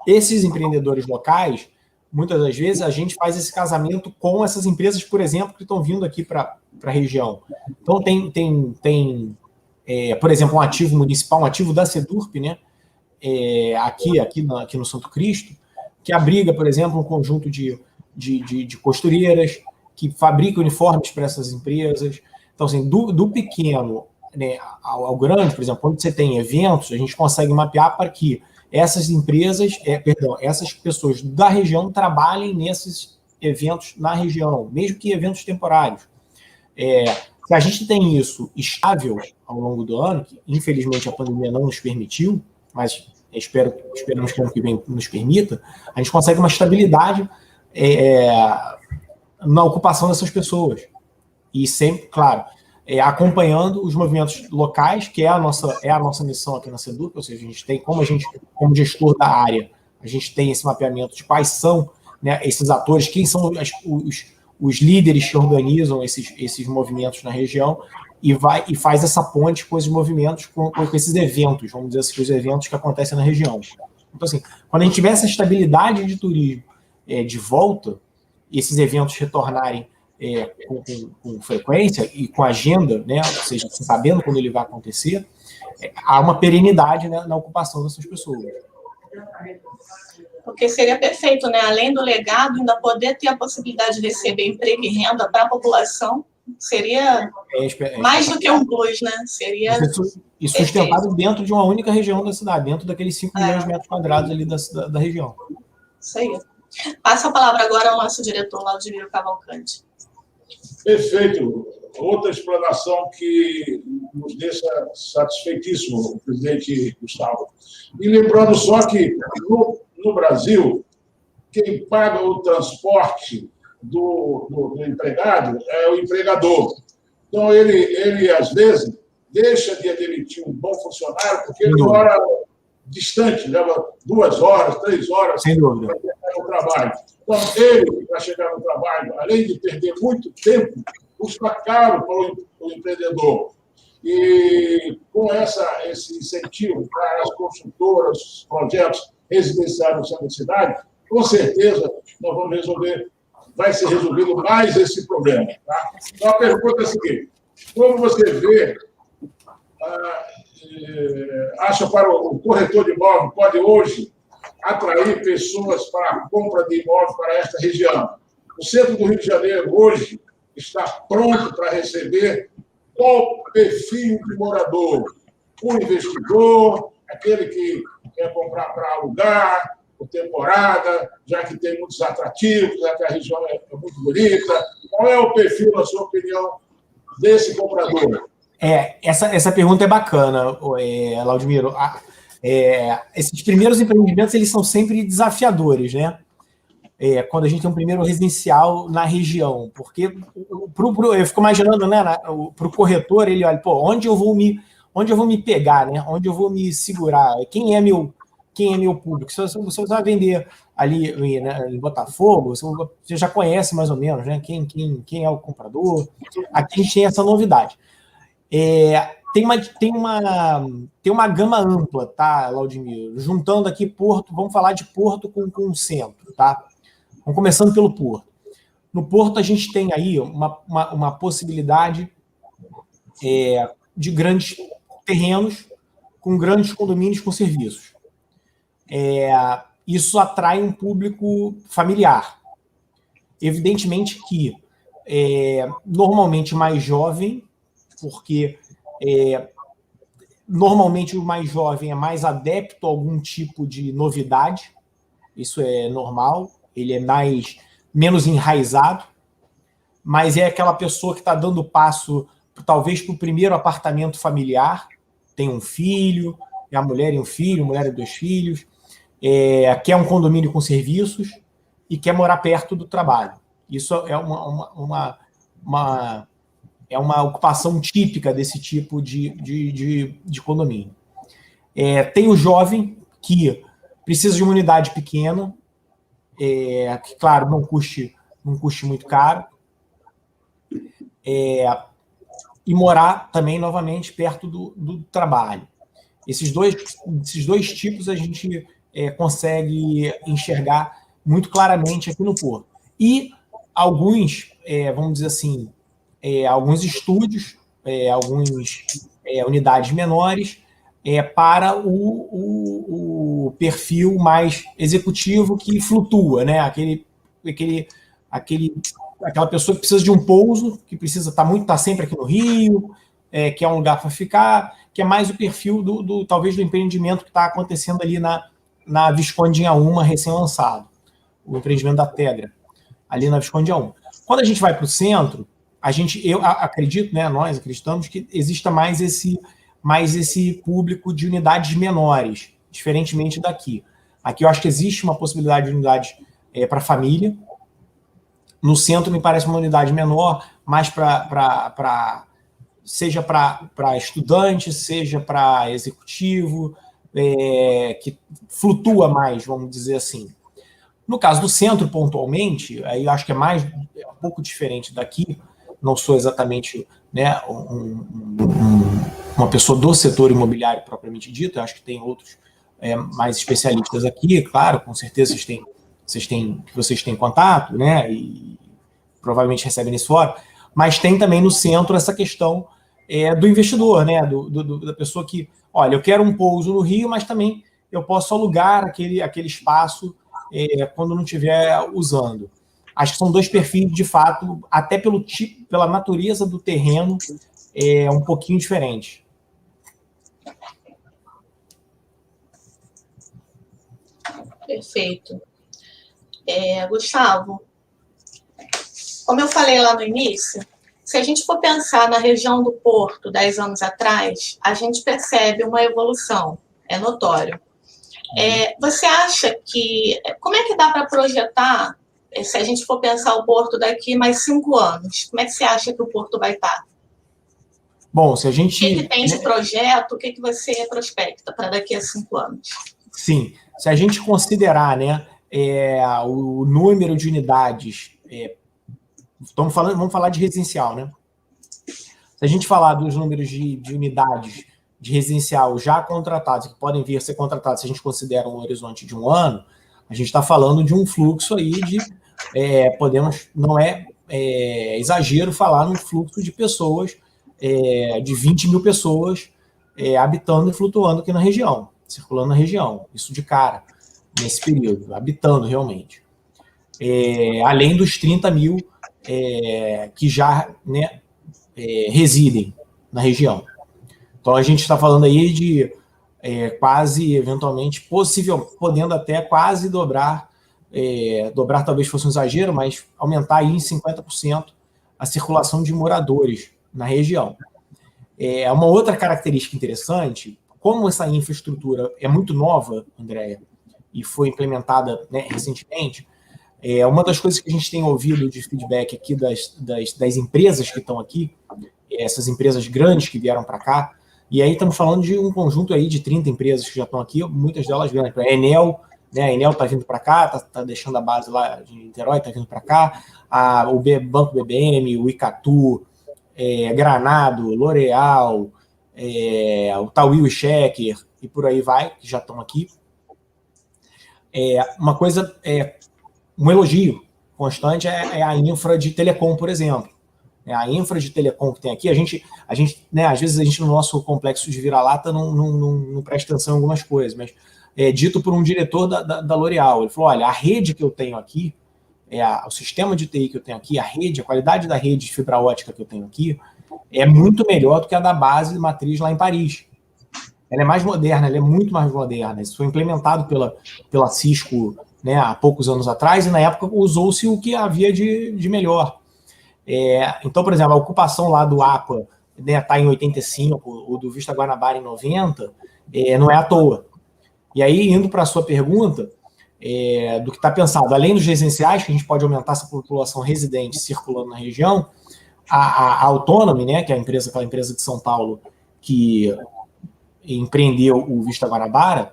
Esses empreendedores locais, muitas das vezes, a gente faz esse casamento com essas empresas, por exemplo, que estão vindo aqui para a região. Então, tem por exemplo, um ativo municipal, um ativo da Sedurp, né, aqui no Santo Cristo, que abriga, por exemplo, um conjunto de costureiras que fabricam uniformes para essas empresas. Então, assim, do pequeno, né, ao grande, por exemplo, quando você tem eventos, a gente consegue mapear para que essas empresas, essas pessoas da região trabalhem nesses eventos na região, mesmo que eventos temporários. Se a gente tem isso estável ao longo do ano, que infelizmente a pandemia não nos permitiu, mas esperamos que o ano que vem nos permita, a gente consegue uma estabilidade na ocupação dessas pessoas. E sempre, claro, acompanhando os movimentos locais, que é a nossa missão aqui na Sedurp, ou seja, a gente tem, como gestor da área, a gente tem esse mapeamento de quais são, né, esses atores, quem são os líderes que organizam esses movimentos na região, e faz essa ponte com esses movimentos, com esses eventos, vamos dizer assim, os eventos que acontecem na região. Então, assim, quando a gente tiver essa estabilidade de turismo de volta, e esses eventos retornarem com frequência e com agenda, né, ou seja, sabendo quando ele vai acontecer, há uma perenidade, né, na ocupação dessas pessoas. Porque seria perfeito, né? Além do legado, ainda poder ter a possibilidade de receber emprego e renda para a população, seria mais do que um plus, né? Seria e sustentado dentro de uma única região da cidade, dentro daqueles 5 milhões de metros quadrados ali da região. Isso aí. Passa a palavra agora ao nosso diretor, Laudimiro Cavalcante. Perfeito. Outra explanação que nos deixa satisfeitíssimo, presidente Gustavo. E lembrando só que, no Brasil, quem paga o transporte do empregado é o empregador. Então, ele, às vezes, deixa de admitir um bom funcionário porque ele mora distante, leva 2 horas, 3 horas Sem dúvida, para chegar no trabalho. Então, ele, para chegar no trabalho, além de perder muito tempo, custa caro para o empreendedor. E com esse incentivo para as construtoras, os projetos residenciais no centro da cidade, com certeza nós vamos vai ser resolvido mais esse problema. Tá? Então, a pergunta é a seguinte: como você vê, acha para o corretor de imóvel pode hoje atrair pessoas para a compra de imóveis para esta região? O centro do Rio de Janeiro hoje está pronto para receber qual perfil de morador? O investidor, aquele que quer comprar para alugar, por temporada, já que tem muitos atrativos, já que a região é muito bonita. Qual é o perfil, na sua opinião, desse comprador? Essa pergunta é bacana, Laudimiro. Esses primeiros empreendimentos, eles são sempre desafiadores, né? Quando a gente tem um primeiro residencial na região, porque eu fico imaginando, né, para o corretor, ele olha, onde eu vou me pegar, né? Onde eu vou me segurar? Quem é meu público? Se você vai vender ali, né, em Botafogo, você já conhece mais ou menos, né? Quem é o comprador? Aqui a gente tem essa novidade. Tem uma gama ampla, tá, Laudimiro? Juntando aqui Porto, vamos falar de Porto com o centro, tá? Vamos começando pelo Porto. No Porto, a gente tem aí uma possibilidade de grandes terrenos com grandes condomínios com serviços. Isso atrai um público familiar. Evidentemente que normalmente mais jovem, porque normalmente o mais jovem é mais adepto a algum tipo de novidade, isso é normal, ele é menos enraizado, mas é aquela pessoa que está dando passo, talvez, para o primeiro apartamento familiar, tem um filho, é a mulher e um filho, mulher e 2 filhos, quer um condomínio com serviços e quer morar perto do trabalho. Isso é uma ocupação típica desse tipo de condomínio. Tem o jovem que precisa de uma unidade pequena, que, claro, não custe muito caro, e morar também, novamente, perto do trabalho. Esses dois tipos a gente consegue enxergar muito claramente aqui no Porto. E alguns, vamos dizer assim, alguns estúdios, algumas unidades menores, para o perfil mais executivo que flutua, né? Aquela pessoa que precisa de um pouso, que precisa estar sempre aqui no Rio, que é um lugar para ficar, que é mais o perfil talvez do empreendimento que está acontecendo ali na Visconde Inhaúma, recém-lançado, o empreendimento da Tegra, ali na Visconde Inhaúma. Quando a gente vai para o centro, eu acredito, né, nós acreditamos que exista mais esse público de unidades menores, diferentemente daqui. Aqui eu acho que existe uma possibilidade de unidade para família. No centro me parece uma unidade menor, mais seja para estudante, seja para executivo, que flutua mais, vamos dizer assim. No caso do centro, pontualmente, aí eu acho que é um pouco diferente daqui. Não sou exatamente, né, uma pessoa do setor imobiliário propriamente dito, eu acho que tem outros mais especialistas aqui, claro, com certeza vocês têm contato, né, e provavelmente recebem isso fora, mas tem também no centro essa questão do investidor, né, da pessoa que, olha, eu quero um pouso no Rio, mas também eu posso alugar aquele espaço quando não estiver usando. Acho que são 2 perfis, de fato, até pela natureza do terreno, um pouquinho diferente. Perfeito. Gustavo, como eu falei lá no início, se a gente for pensar na região do Porto 10 anos atrás, a gente percebe uma evolução, é notório. Você acha que... Como é que dá para projetar, se a gente for pensar o Porto daqui mais 5 anos? Como é que você acha que o Porto vai estar? Bom, se a gente... O que tem de projeto, o que você prospecta para daqui a 5 anos? Sim, se a gente considerar, né, o número de unidades... vamos falar de residencial, né? Se a gente falar dos números de unidades de residencial já contratados, que podem vir a ser contratados, se a gente considera um horizonte de 1 ano, a gente está falando de um fluxo aí de... não é exagero falar num fluxo de pessoas, de 20 mil pessoas habitando e flutuando aqui na região, circulando na região, isso de cara, nesse período, habitando realmente. Além dos 30 mil que já, né, residem na região. Então, a gente está falando aí de quase, eventualmente, podendo até quase dobrar talvez fosse um exagero, mas aumentar aí em 50% a circulação de moradores na região. Uma outra característica interessante, como essa infraestrutura é muito nova, Andréia, e foi implementada, né, recentemente, uma das coisas que a gente tem ouvido de feedback aqui das empresas que estão aqui, essas empresas grandes que vieram para cá, e aí estamos falando de um conjunto aí de 30 empresas que já estão aqui, muitas delas grandes. A Enel, né, a Enel está vindo para cá, está deixando a base lá de Niterói, está vindo para cá, o Banco BBM, o Icatu, Granado, L'Oréal, o Tawil e Checker, e por aí vai, que já estão aqui. Uma coisa, um elogio constante é a infra de telecom, por exemplo. A infra de telecom que tem aqui, a gente né, às vezes a gente no nosso complexo de vira-lata não presta atenção em algumas coisas, mas dito por um diretor da L'Oréal, ele falou, olha, a rede que eu tenho aqui, o sistema de TI que eu tenho aqui, a qualidade da rede de fibra ótica que eu tenho aqui, é muito melhor do que a da base matriz lá em Paris. Ela é mais moderna, ela é muito mais moderna. Isso foi implementado pela Cisco, né, há poucos anos atrás, e na época usou-se o que havia de melhor. Então, por exemplo, a ocupação lá do Aqua está em 85, o do Vista Guanabara em 90, não é à toa. E aí, indo para a sua pergunta, do que está pensado, além dos residenciais, que a gente pode aumentar essa população residente circulando na região, a Autonomy, né, que é aquela empresa de São Paulo que empreendeu o Vista Guanabara,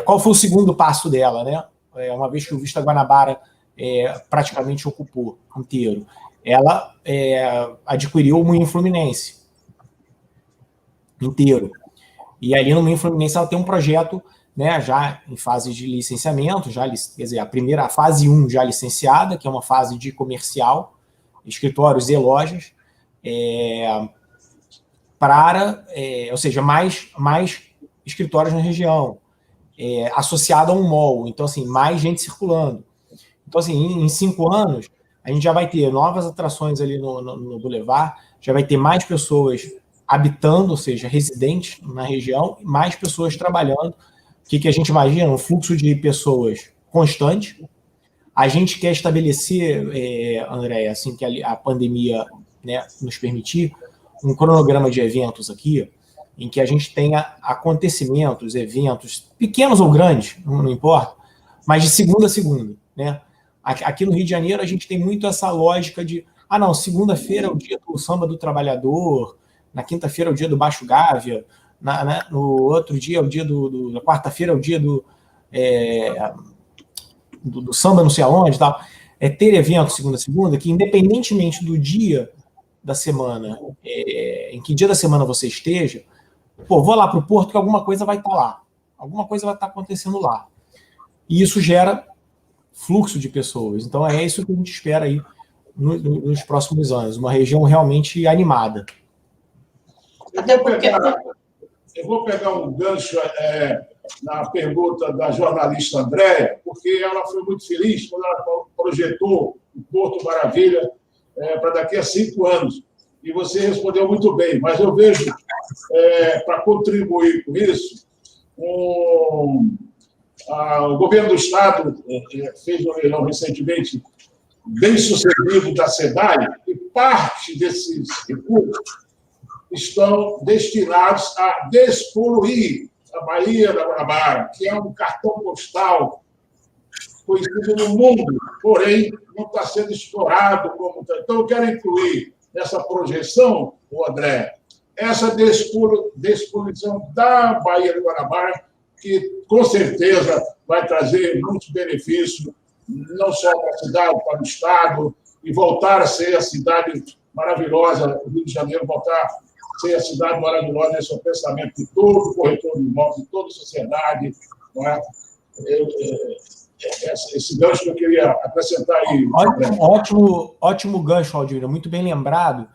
qual foi o segundo passo dela, né? Uma vez que o Vista Guanabara praticamente ocupou inteiro, ela adquiriu o Moinho Fluminense inteiro. E ali no Moinho Fluminense ela tem um projeto, né, já em fase de licenciamento, quer dizer, a fase 1 já licenciada, que é uma fase de comercial, escritórios e lojas, ou seja, mais escritórios na região, associado a um mall, então assim, mais gente circulando. Então assim, em 5 anos, a gente já vai ter novas atrações ali no Boulevard, já vai ter mais pessoas habitando, ou seja, residentes na região, e mais pessoas trabalhando. O que a gente imagina? Um fluxo de pessoas constante. A gente quer estabelecer, André, assim que a pandemia, né, nos permitir, um cronograma de eventos aqui, em que a gente tenha acontecimentos, eventos, pequenos ou grandes, não importa, mas de segunda a segunda, né? Aqui no Rio de Janeiro, a gente tem muito essa lógica de, não, segunda-feira é o dia do samba do trabalhador, na quinta-feira é o dia do Baixo Gávea, no outro dia é o dia na quarta-feira é o dia do samba não sei aonde, tal. Ter evento segunda a segunda, que independentemente do dia da semana, em que dia da semana você esteja, vou lá para o Porto que alguma coisa vai estar lá, alguma coisa vai estar acontecendo lá. E isso gera fluxo de pessoas. Então é isso que a gente espera aí nos próximos anos, uma região realmente animada. Eu vou pegar um gancho na pergunta da jornalista Andréia, porque ela foi muito feliz quando ela projetou o Porto Maravilha para daqui a 5 anos. E você respondeu muito bem, mas eu vejo, para contribuir com isso, o governo do Estado fez um leilão recentemente bem-sucedido da SEDAI, e parte desses recursos estão destinados a despoluir a Baía da Guanabara, que é um cartão postal conhecido no mundo, porém não está sendo explorado como tal. Então, eu quero incluir nessa projeção, André, essa despoluição da Baía do Guanabara, que com certeza vai trazer muitos benefícios, não só para a cidade, para o Estado, e voltar a ser a cidade maravilhosa, o Rio de Janeiro voltar a ser a cidade maravilhosa, esse é o pensamento de todo o corretor de imóveis, de toda a sociedade, não é? Esse gancho que eu queria acrescentar aí. Ótimo gancho, Aldir, muito bem lembrado.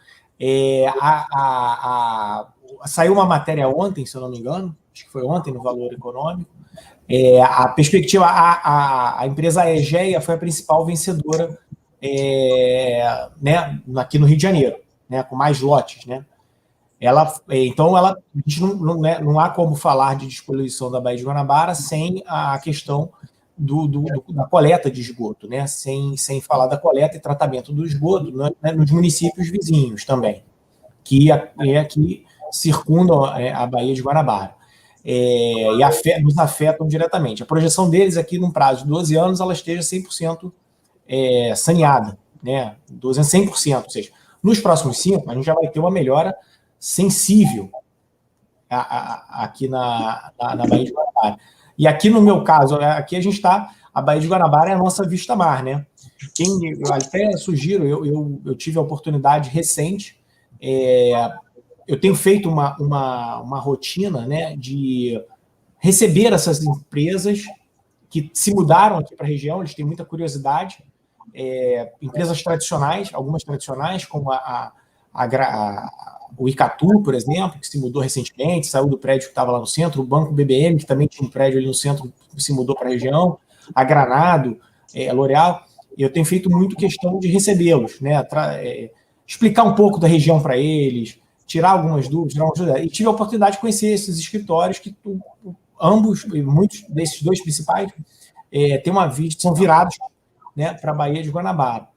Saiu uma matéria ontem, se eu não me engano, acho que foi ontem, no Valor Econômico. A perspectiva, a empresa Egea foi a principal vencedora né, aqui no Rio de Janeiro, né, com mais lotes, né? Então, a gente não há como falar de despoluição da Baía de Guanabara sem a questão da coleta de esgoto, né? Sem falar da coleta e tratamento do esgoto, né, nos municípios vizinhos também, que circundam a Baía de Guanabara. E nos afetam diretamente. A projeção deles aqui, num prazo de 12 anos, ela esteja 100% saneada, né? 12 anos, 100%, ou seja, nos próximos 5, a gente já vai ter uma melhora sensível aqui na Baía de Guanabara. E aqui, no meu caso, aqui a gente está, a Baía de Guanabara é a nossa vista-mar, né? Eu até sugiro, eu tive a oportunidade recente, eu tenho feito uma rotina, né, de receber essas empresas que se mudaram aqui para a região, eles têm muita curiosidade, empresas tradicionais, algumas tradicionais, como o Icatu, por exemplo, que se mudou recentemente, saiu do prédio que estava lá no centro, o Banco BBM, que também tinha um prédio ali no centro, se mudou para a região, a Granado, a L'Oréal. Eu tenho feito muito questão de recebê-los, né, explicar um pouco da região para eles, tirar algumas dúvidas, e tive a oportunidade de conhecer esses escritórios que muitos desses dois principais têm uma vista, são virados, né, para a Baía de Guanabara.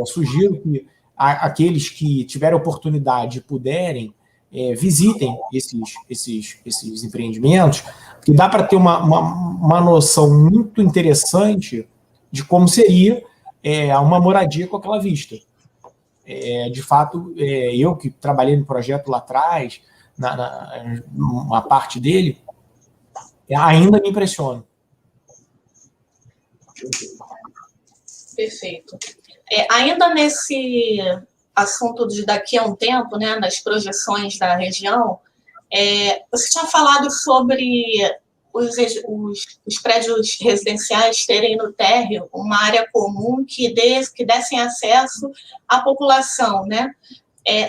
Sugiro que aqueles que tiverem oportunidade e puderem, visitem esses empreendimentos, porque dá para ter uma noção muito interessante de como seria uma moradia com aquela vista. De fato, eu que trabalhei no projeto lá atrás, uma parte dele, ainda me impressiona. Perfeito. Ainda nesse assunto de daqui a um tempo, né, nas projeções da região, você tinha falado sobre os prédios residenciais terem no térreo uma área comum que dessem acesso à população, né?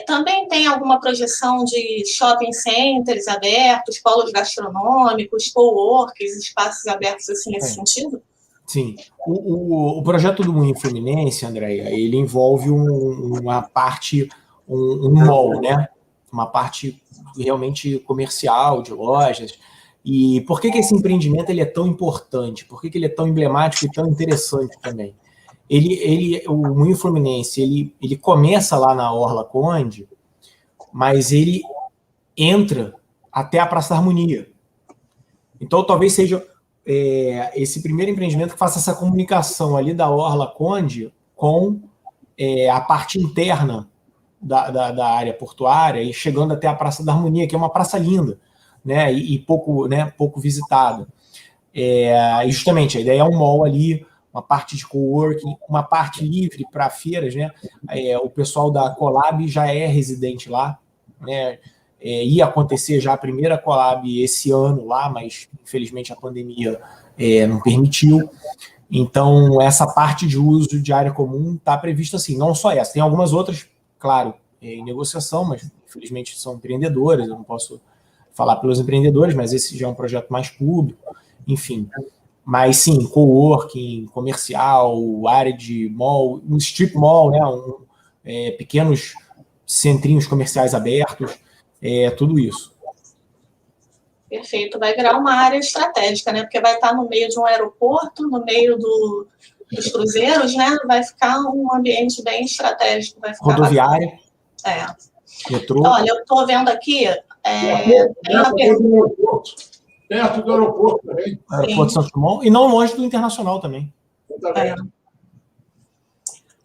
Também tem alguma projeção de shopping centers abertos, polos gastronômicos, coworks, espaços abertos assim nesse sentido? Sim. O projeto do Moinho Fluminense, Andréia, ele envolve uma parte, um mall, né? Uma parte realmente comercial, de lojas. E por que esse empreendimento ele é tão importante? Por que ele é tão emblemático e tão interessante também? O Moinho Fluminense, ele começa lá na Orla Conde, mas ele entra até a Praça da Harmonia. Então, talvez seja esse primeiro empreendimento que faça essa comunicação ali da Orla Conde com a parte interna da área portuária e chegando até a Praça da Harmonia, que é uma praça linda, né, e pouco visitada. E justamente, a ideia é um mall ali, uma parte de coworking, uma parte livre para feiras, né? O pessoal da Colab já é residente lá, né? Ia acontecer já a primeira Colab esse ano lá, mas infelizmente a pandemia não permitiu. Então, essa parte de uso de área comum está prevista assim, não só essa, tem algumas outras, claro, em negociação, mas infelizmente são empreendedores, eu não posso falar pelos empreendedores, mas esse já é um projeto mais público, enfim. Mas sim, coworking, comercial, área de mall, um strip mall, né, pequenos centrinhos comerciais abertos, tudo isso. Perfeito, vai virar uma área estratégica, né? Porque vai estar no meio de um aeroporto, no meio dos cruzeiros, né? Vai ficar um ambiente bem estratégico. Vai ficar rodoviária. bacana. Metrô. Olha, eu estou vendo aqui. Tem uma pergunta. Perto do aeroporto também. Aeroporto de Santos Dumont. E não longe do Internacional também.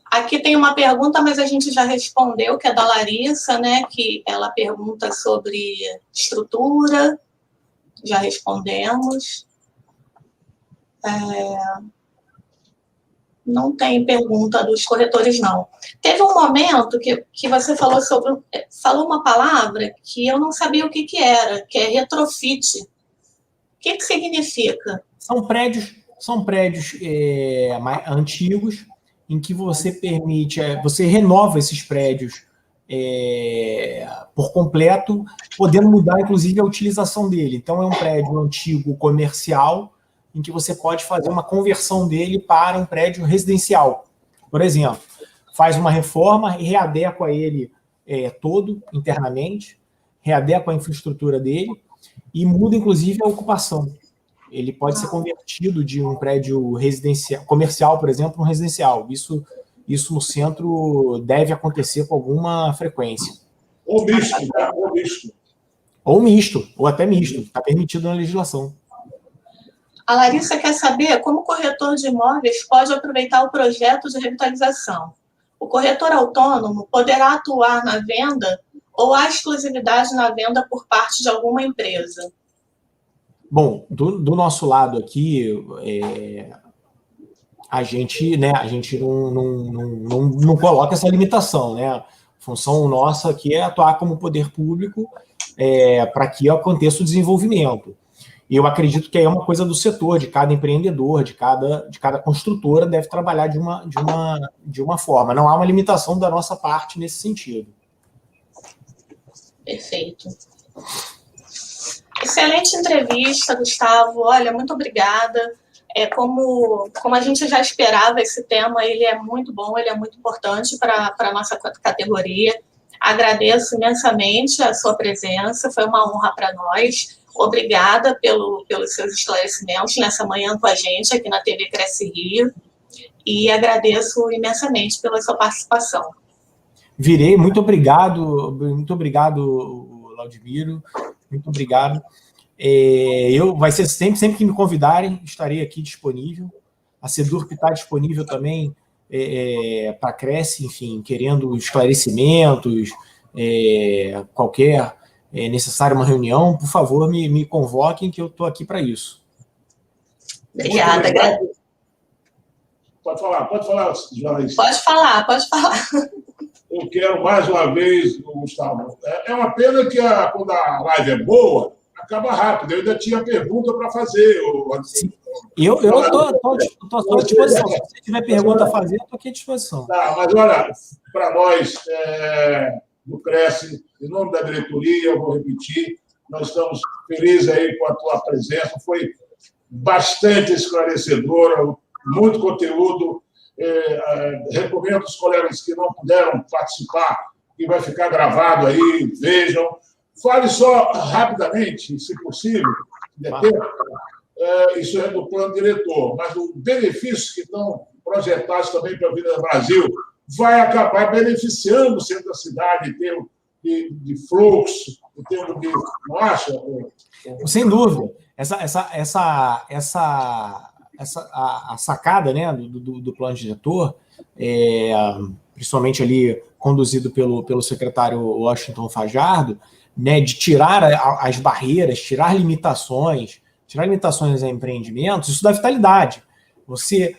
Aqui tem uma pergunta, mas a gente já respondeu, que é da Larissa, né? Que ela pergunta sobre estrutura. Já respondemos. Não tem pergunta dos corretores, não. Teve um momento que você falou uma palavra que eu não sabia o que era, que é retrofit. O que significa? São prédios mais antigos em que você permite, você renova esses prédios por completo, podendo mudar, inclusive, a utilização dele. Então, é um prédio antigo comercial em que você pode fazer uma conversão dele para um prédio residencial. Por exemplo, faz uma reforma e readequa ele todo internamente, readequa a infraestrutura dele e muda, inclusive, a ocupação. Ele pode ser convertido de um prédio residencial, comercial, por exemplo, para um residencial. Isso no centro deve acontecer com alguma frequência. Ou misto, né? Ou misto. Ou misto, ou até misto. Está permitido na legislação. A Larissa quer saber como o corretor de imóveis pode aproveitar o projeto de revitalização. O corretor autônomo poderá atuar na venda ou há exclusividade na venda por parte de alguma empresa? Bom, do nosso lado aqui, a gente não coloca essa limitação, né? A função nossa aqui é atuar como poder público para que aconteça o desenvolvimento. E eu acredito que é uma coisa do setor, de cada empreendedor, de cada construtora deve trabalhar de uma forma. Não há uma limitação da nossa parte nesse sentido. Perfeito. Excelente entrevista, Gustavo. Olha, muito obrigada. Como a gente já esperava, esse tema ele é muito bom, ele é muito importante para a nossa categoria. Agradeço imensamente a sua presença, foi uma honra para nós. Obrigada pelos seus esclarecimentos nessa manhã com a gente aqui na TV Cresce Rio. E agradeço imensamente pela sua participação. Virei, muito obrigado, Laudimiro, muito obrigado. Vai ser sempre que me convidarem, estarei aqui disponível. A Sedurp está disponível também para Cresce, enfim, querendo esclarecimentos, qualquer necessário uma reunião, por favor, me convoquem, que eu estou aqui para isso. Obrigada. Pode falar, Joyce. Pode falar. Eu quero mais uma vez, Gustavo. É uma pena que quando a live é boa, acaba rápido. Eu ainda tinha pergunta para fazer. Eu estou à disposição. Se você tiver pergunta a fazer, eu estou aqui à disposição. Tá, mas olha, para nós do Cresce, em nome da diretoria, eu vou repetir, nós estamos felizes aí com a tua presença. Foi bastante esclarecedora, muito conteúdo. Recomendo aos colegas que não puderam participar, que vai ficar gravado aí, vejam. Fale só rapidamente, se possível, isso é do plano diretor, mas os benefícios que estão projetados também para a Avenida Brasil vai acabar beneficiando o centro da cidade em termos de fluxo, em termos de... Não acha? Sem dúvida. A sacada, né, do plano diretor, principalmente ali conduzido pelo secretário Washington Fajardo, né, de tirar as barreiras, tirar limitações a empreendimentos, isso dá vitalidade. Você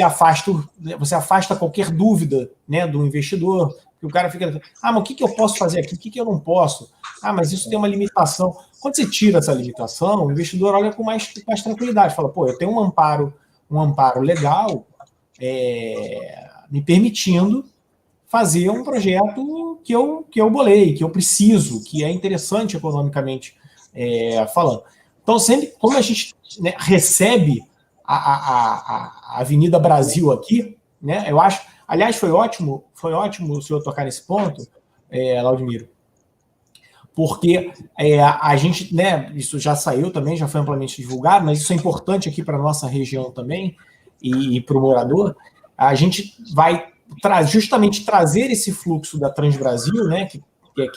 afasta qualquer dúvida, né, do investidor, porque o cara fica, mas o que eu posso fazer aqui, o que eu não posso? Mas isso tem uma limitação. Quando você tira essa limitação, o investidor olha com mais tranquilidade, fala, eu tenho um amparo legal me permitindo fazer um projeto que eu bolei, que eu preciso, que é interessante economicamente falando. Então, sempre, como a gente, né, recebe a Avenida Brasil aqui, né, eu acho, aliás, foi ótimo o senhor tocar nesse ponto, Laudimiro, porque a gente, né, isso já saiu também, já foi amplamente divulgado, mas isso é importante aqui para a nossa região também e para o morador. A gente vai justamente trazer esse fluxo da Transbrasil, né, que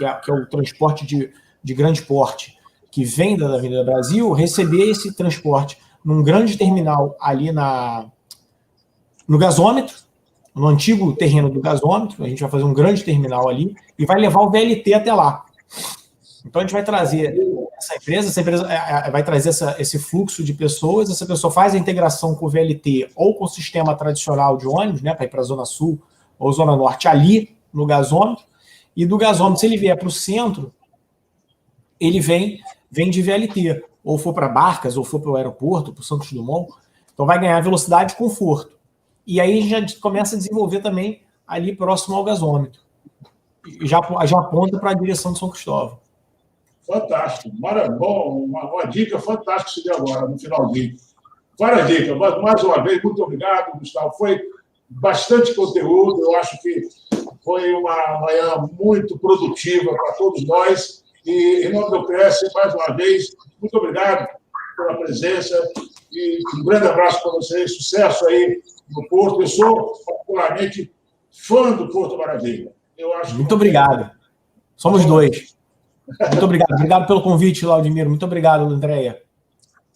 é o transporte de grande porte que vem da Avenida Brasil, receber esse transporte num grande terminal ali no gasômetro, no antigo terreno do gasômetro. A gente vai fazer um grande terminal ali e vai levar o VLT até lá. Então a gente vai trazer essa empresa vai trazer esse fluxo de pessoas, essa pessoa faz a integração com o VLT ou com o sistema tradicional de ônibus, né, para ir para a Zona Sul ou Zona Norte ali no gasômetro, e do gasômetro, se ele vier para o centro, ele vem de VLT, ou for para Barcas, ou for para o aeroporto, para o Santos Dumont, então vai ganhar velocidade e conforto. E aí já começa a desenvolver também ali próximo ao gasômetro. Já aponta para a direção de São Cristóvão. Fantástico. Bom, uma dica fantástica que você deu agora, no finalzinho. Várias dicas. Mais uma vez, muito obrigado, Gustavo. Foi bastante conteúdo. Eu acho que foi uma manhã muito produtiva para todos nós. E, em nome do PS, mais uma vez, muito obrigado pela presença. E um grande abraço para vocês. Sucesso aí no Porto. Eu sou, particularmente, fã do Porto Maravilha. Muito obrigado. Somos dois. Muito obrigado. Obrigado pelo convite, Laudimiro. Muito obrigado, Andréia.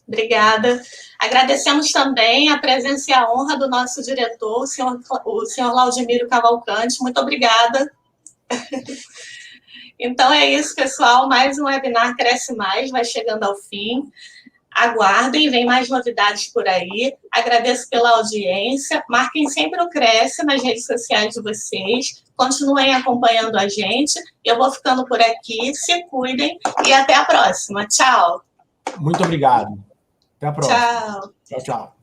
Obrigada. Agradecemos também a presença e a honra do nosso diretor, o senhor Laudimiro Cavalcante. Muito obrigada. Então é isso, pessoal. Mais um webinar Cresce Mais vai chegando ao fim. Aguardem, vem mais novidades por aí. Agradeço pela audiência. Marquem sempre o Cresce nas redes sociais de vocês. Continuem acompanhando a gente. Eu vou ficando por aqui. Se cuidem e até a próxima. Tchau. Muito obrigado. Até a próxima. Tchau. Tchau, tchau.